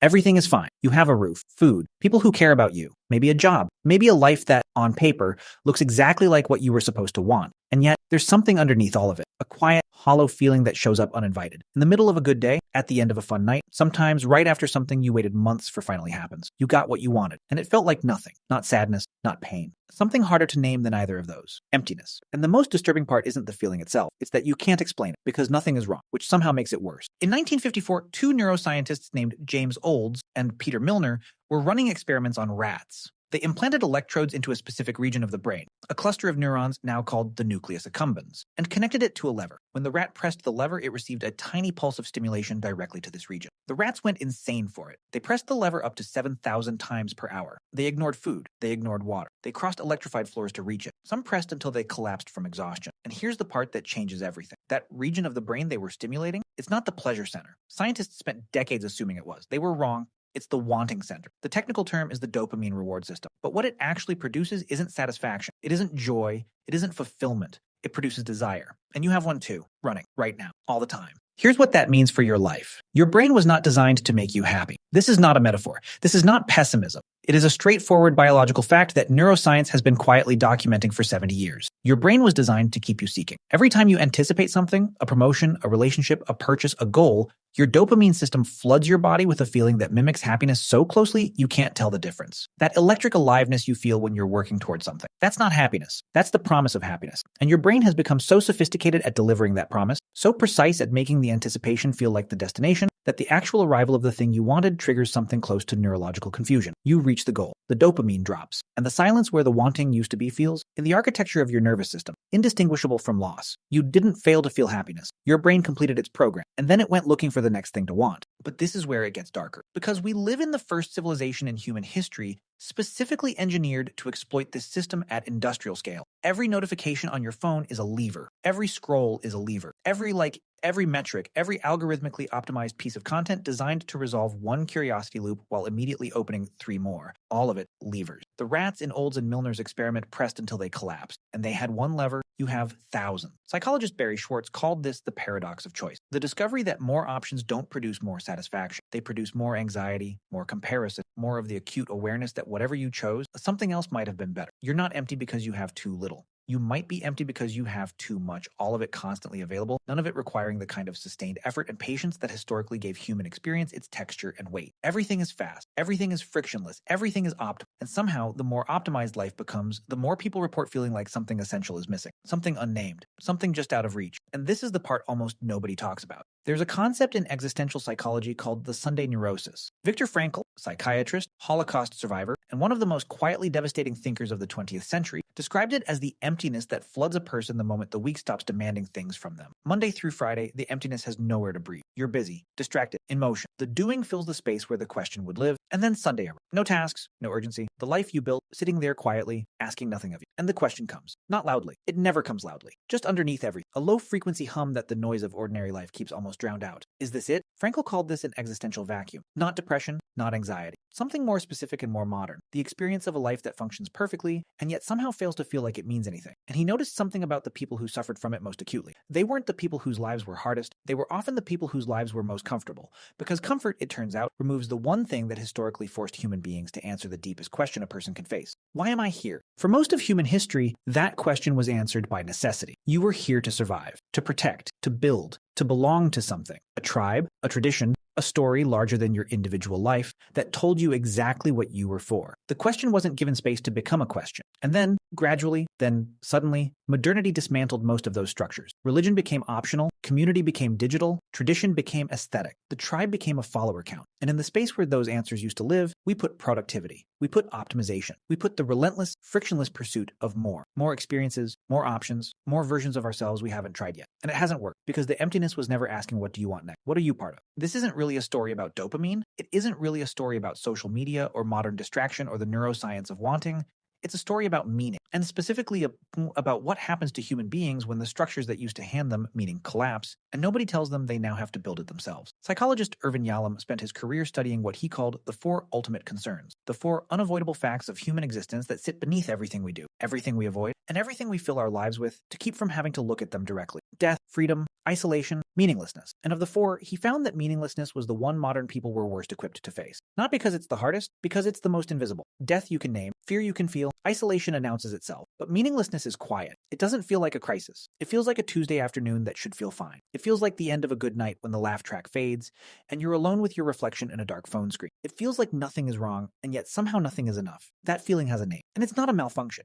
Everything is fine. You have a roof, food, people who care about you, maybe a job, maybe a life that, on paper, looks exactly like what you were supposed to want. And yet, there's something underneath all of it, a quiet, hollow feeling that shows up uninvited. In the middle of a good day, at the end of a fun night, sometimes right after something you waited months for finally happens. You got what you wanted, and it felt like nothing. Not sadness, not pain. Something harder to name than either of those. Emptiness. And the most disturbing part isn't the feeling itself, it's that you can't explain it, because nothing is wrong, which somehow makes it worse. In 1954, two neuroscientists named James Olds and Peter Milner were running experiments on rats. They implanted electrodes into a specific region of the brain, a cluster of neurons now called the nucleus accumbens, and connected it to a lever. When the rat pressed the lever, it received a tiny pulse of stimulation directly to this region. The rats went insane for it. They pressed the lever up to 7,000 times per hour. They ignored food. They ignored water. They crossed electrified floors to reach it. Some pressed until they collapsed from exhaustion. And here's the part that changes everything. That region of the brain they were stimulating, it's not the pleasure center. Scientists spent decades assuming it was. They were wrong. It's the wanting center. The technical term is the dopamine reward system. But what it actually produces isn't satisfaction. It isn't joy. It isn't fulfillment. It produces desire. And you have one too, running right now, all the time. Here's what that means for your life. Your brain was not designed to make you happy. This is not a metaphor. This is not pessimism. It is a straightforward biological fact that neuroscience has been quietly documenting for 70 years. Your brain was designed to keep you seeking. Every time you anticipate something, a promotion, a relationship, a purchase, a goal, your dopamine system floods your body with a feeling that mimics happiness so closely you can't tell the difference. That electric aliveness you feel when you're working towards something. That's not happiness. That's the promise of happiness. And your brain has become so sophisticated at delivering that promise, so precise at making the anticipation feel like the destination, that the actual arrival of the thing you wanted triggers something close to neurological confusion. You reach the goal. The dopamine drops. And the silence where the wanting used to be feels, in the architecture of your nervous system, indistinguishable from loss. You didn't fail to feel happiness. Your brain completed its program, and then it went looking for the next thing to want. But this is where it gets darker. Because we live in the first civilization in human history specifically engineered to exploit this system at industrial scale. Every notification on your phone is a lever. Every scroll is a lever. Every like, every metric, every algorithmically optimized piece of content designed to resolve one curiosity loop while immediately opening 3 more. All of it levers. The rats in Olds and Milner's experiment pressed until they collapsed, and they had one lever. You have thousands. Psychologist Barry Schwartz called this the paradox of choice. The discovery that more options don't produce more satisfaction. They produce more anxiety, more comparison, more of the acute awareness that whatever you chose, something else might have been better. You're not empty because you have too little. You might be empty because you have too much, all of it constantly available, none of it requiring the kind of sustained effort and patience that historically gave human experience its texture and weight. Everything is fast, everything is frictionless, everything is optimal, and somehow the more optimized life becomes, the more people report feeling like something essential is missing, something unnamed, something just out of reach. And this is the part almost nobody talks about. There's a concept in existential psychology called the Sunday neurosis. Viktor Frankl, psychiatrist, Holocaust survivor, and one of the most quietly devastating thinkers of the 20th century, described it as the emptiness that floods a person the moment the week stops demanding things from them. Monday through Friday, the emptiness has nowhere to breathe. You're busy, distracted, in motion. The doing fills the space where the question would live, and then Sunday arrives. No tasks, no urgency. The life you built, sitting there quietly, asking nothing of you. And the question comes. Not loudly. It never comes loudly. Just underneath everything. A low-frequency hum that the noise of ordinary life keeps almost drowned out. Is this it? Frankl called this an existential vacuum. Not depression, not anxiety. Something more specific and more modern. The experience of a life that functions perfectly, and yet somehow fails to feel like it means anything. And he noticed something about the people who suffered from it most acutely. They weren't the people whose lives were hardest. They were often the people whose lives were most comfortable. Because comfort, it turns out, removes the one thing that historically forced human beings to answer the deepest question a person can face. Why am I here? For most of human history, that question was answered by necessity. You were here to survive, to protect, to build, to belong to something. A tribe, a tradition, a story larger than your individual life that told you exactly what you were for. The question wasn't given space to become a question. And then, gradually, then suddenly, modernity dismantled most of those structures. Religion became optional, community became digital, tradition became aesthetic. The tribe became a follower count. And in the space where those answers used to live, we put productivity. We put optimization. We put the relentless, frictionless pursuit of more. More experiences, more options, more versions of ourselves we haven't tried yet. And it hasn't worked because the emptiness was never asking, what do you want next? What are you part of? This isn't really a story about dopamine. It isn't really a story about social media or modern distraction or the neuroscience of wanting. It's a story about meaning. and specifically about what happens to human beings when the structures that used to hand them meaning collapse, and nobody tells them they now have to build it themselves. Psychologist Irvin Yalom spent his career studying what he called the 4 ultimate concerns, the 4 unavoidable facts of human existence that sit beneath everything we do, everything we avoid, and everything we fill our lives with to keep from having to look at them directly. Death, freedom, isolation, meaninglessness. And of the 4, he found that meaninglessness was the one modern people were worst equipped to face. Not because it's the hardest, because it's the most invisible. Death you can name, fear you can feel, isolation announces itself. But meaninglessness is quiet. It doesn't feel like a crisis. It feels like a Tuesday afternoon that should feel fine. It feels like the end of a good night when the laugh track fades, and you're alone with your reflection in a dark phone screen. It feels like nothing is wrong, and yet somehow nothing is enough. That feeling has a name, and it's not a malfunction.